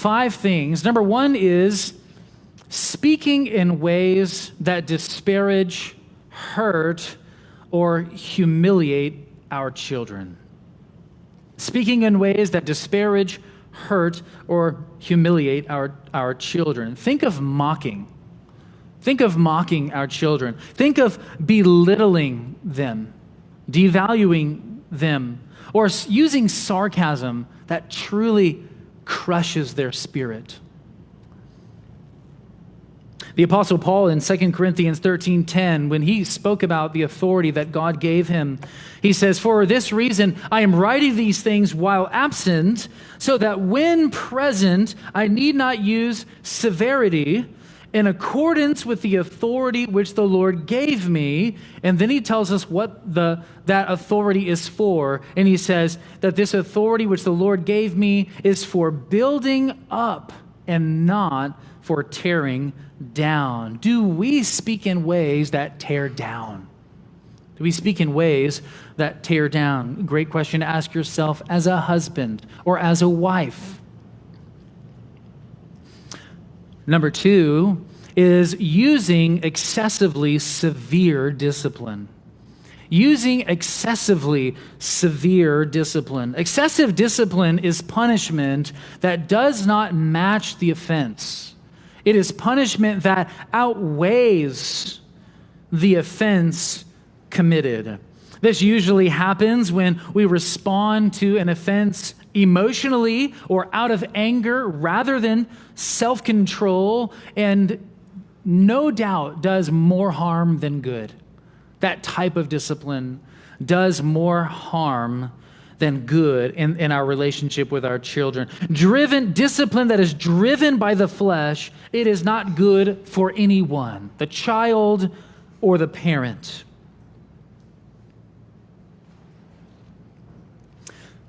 5 things. Number 1 is speaking in ways that disparage, hurt, or humiliate our children. Speaking in ways that disparage, hurt, or humiliate our children. Think of mocking. Think of mocking our children. Think of belittling them, devaluing them, or using sarcasm that truly crushes their spirit. The Apostle Paul in 2 Corinthians 13:10, when he spoke about the authority that God gave him, he says, "For this reason I am writing these things while absent, so that when present I need not use severity in accordance with the authority which the Lord gave me." And then he tells us what that authority is for. And he says that this authority which the Lord gave me is for building up and not for tearing down. Do we speak in ways that tear down? Do we speak in ways that tear down? Great question to ask yourself as a husband or as a wife. Number 2 is using excessively severe discipline. Using excessively severe discipline. Excessive discipline is punishment that does not match the offense. It is punishment that outweighs the offense committed. This usually happens when we respond to an offense emotionally or out of anger rather than self-control, and no doubt does more harm than good. That type of discipline does more harm than good in our relationship with our children. Discipline that is driven by the flesh, it is not good for anyone, the child or the parent.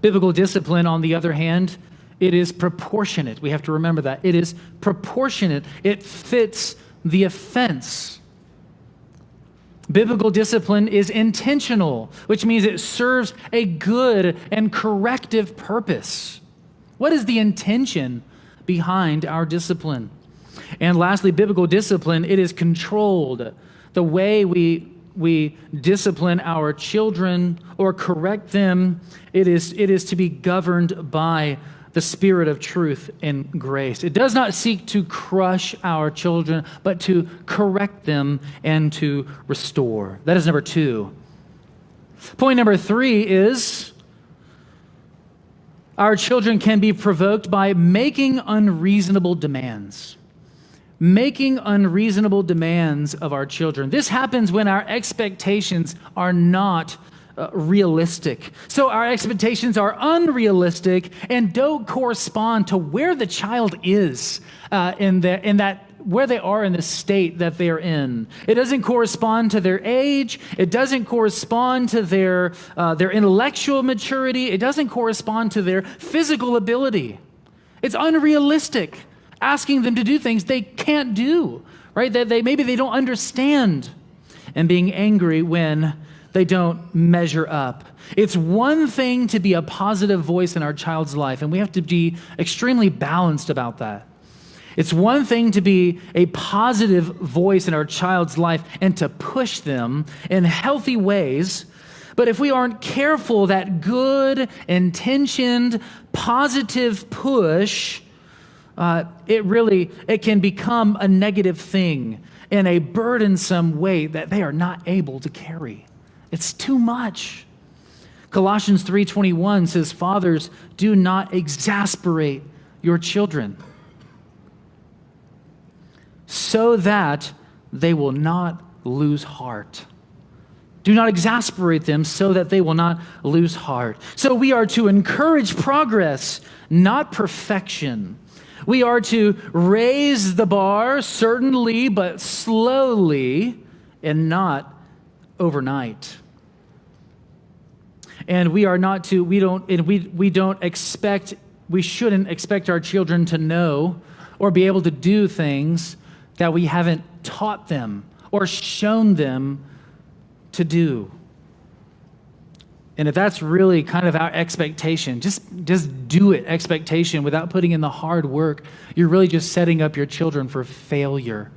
Biblical discipline, on the other hand, it is proportionate. We have to remember that. It is proportionate. It fits the offense. Biblical discipline is intentional, which means it serves a good and corrective purpose. What is the intention behind our discipline? And lastly, biblical discipline, it is controlled. The way we discipline our children or correct them, it is to be governed by the Spirit of truth and grace. It does not seek to crush our children, but to correct them and to restore. That is number 2. Point number 3 is our children can be provoked by making unreasonable demands. Making unreasonable demands of our children. This happens when our expectations are not realistic. So our expectations are unrealistic and don't correspond to where the child is where they are in the state that they're in. It doesn't correspond to their age. It doesn't correspond to their intellectual maturity. It doesn't correspond to their physical ability. It's unrealistic, asking them to do things they can't do, right? That maybe they don't understand, and being angry when they don't measure up. It's one thing to be a positive voice in our child's life, and we have to be extremely balanced about that. It's one thing to be a positive voice in our child's life and to push them in healthy ways, but if we aren't careful, that good, intentioned, positive push, it can become a negative thing in a burdensome way that they are not able to carry. It's too much. Colossians 3:21 says, "Fathers, do not exasperate your children, so that they will not lose heart." Do not exasperate them so that they will not lose heart. So we are to encourage progress, not perfection. We are to raise the bar, certainly, but slowly and not overnight. And we shouldn't expect our children to know or be able to do things that we haven't taught them or shown them to do. And if that's really kind of our expectation, just do it, expectation, without putting in the hard work, you're really just setting up your children for failure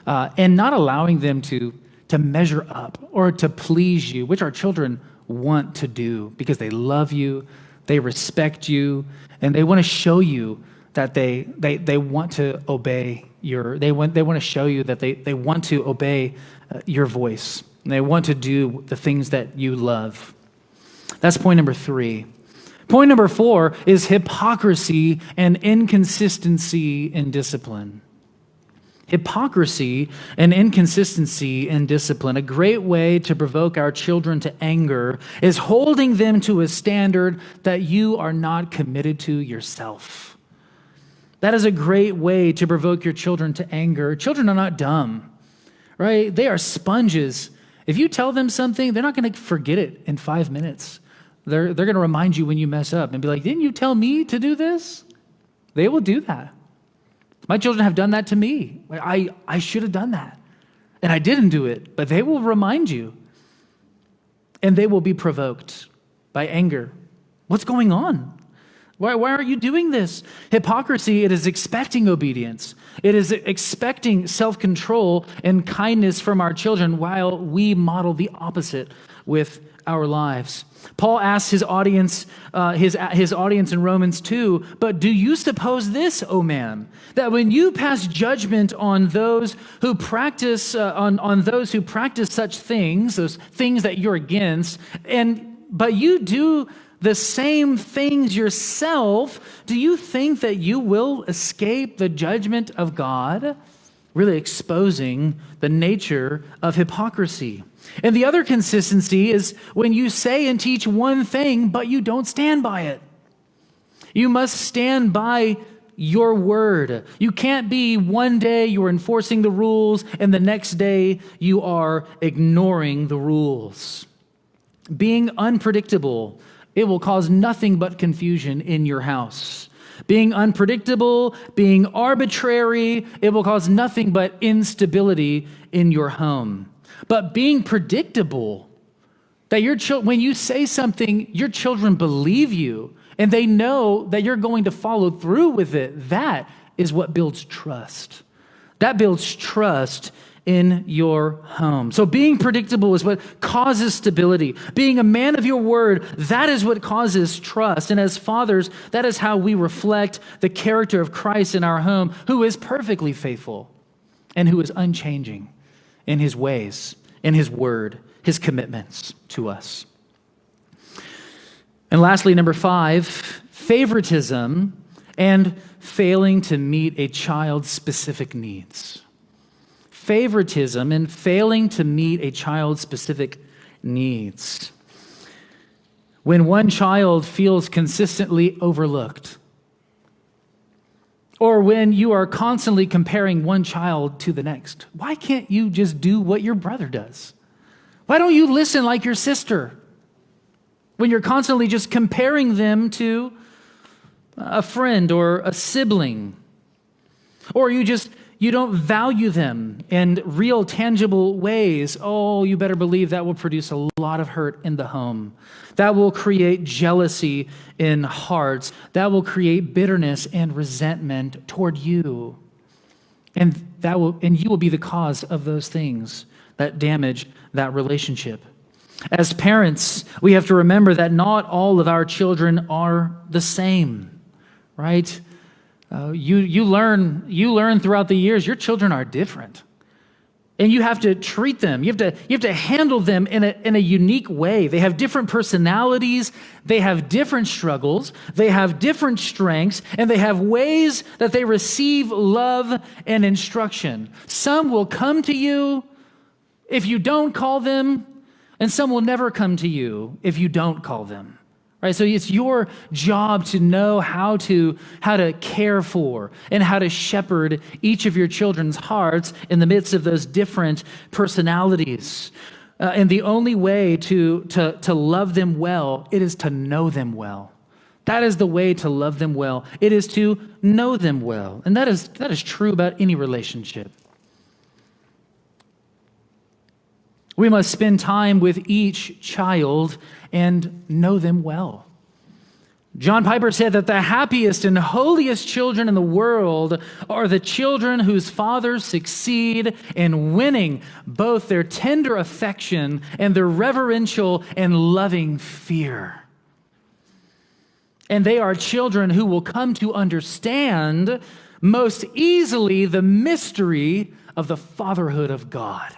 and not allowing them to measure up or to please you, which our children want to do because they love you, they respect you, and they want to show you that they want to obey they want to show you that they want to obey your voice. And they want to do the things that you love. That's point number 3. Point number 4 is hypocrisy and inconsistency in discipline. Hypocrisy and inconsistency in discipline. A great way to provoke our children to anger is holding them to a standard that you are not committed to yourself. That is a great way to provoke your children to anger. Children are not dumb, right? They are sponges. If you tell them something, they're not going to forget it in 5 minutes. They're going to remind you when you mess up and be like, didn't you tell me to do this? They will do that. My children have done that to me. I should have done that. And I didn't do it, but they will remind you. And they will be provoked by anger. What's going on? Why aren't you doing this? Hypocrisy, it is expecting obedience. It is expecting self-control and kindness from our children while we model the opposite with our lives. Paul asks his audience, his audience in Romans 2, but do you suppose this, O man, that when you pass judgment on those who practice on those who practice such things, those things that you're against, but you do the same things yourself, do you think that you will escape the judgment of God? Really exposing the nature of hypocrisy. And the other consistency is when you say and teach one thing, but you don't stand by it. You must stand by your word. You can't be one day you're enforcing the rules and the next day you are ignoring the rules. Being unpredictable, it will cause nothing but confusion in your house. Being unpredictable, being arbitrary, it will cause nothing but instability in your home. But being predictable, that when you say something, your children believe you and they know that you're going to follow through with it, that is what builds trust. That builds trust in your home. So being predictable is what causes stability. Being a man of your word, that is what causes trust. And as fathers, that is how we reflect the character of Christ in our home, who is perfectly faithful and who is unchanging in his ways, in his word, his commitments to us. And lastly, number 5, favoritism and failing to meet a child's specific needs. Favoritism and failing to meet a child's specific needs. When one child feels consistently overlooked, or when you are constantly comparing one child to the next, why can't you just do what your brother does? Why don't you listen like your sister? When you're constantly just comparing them to a friend or a sibling, or you don't value them in real, tangible ways, oh, you better believe that will produce a lot of hurt in the home. That will create jealousy in hearts. That will create bitterness and resentment toward you. And you will be the cause of those things that damage that relationship. As parents, we have to remember that not all of our children are the same, right? You learn throughout the years, your children are different. And you have to treat them. You have to handle them in a unique way. They have different personalities, they have different struggles, they have different strengths, and they have ways that they receive love and instruction. Some will come to you if you don't call them, and some will never come to you if you don't call them. Right, so it's your job to know how to care for and how to shepherd each of your children's hearts in the midst of those different personalities. And the only way to love them well, it is to know them well. That is the way to love them well. It is to know them well. And that is true about any relationship. We must spend time with each child and know them well. John Piper said that the happiest and holiest children in the world are the children whose fathers succeed in winning both their tender affection and their reverential and loving fear. And they are children who will come to understand most easily the mystery of the fatherhood of God.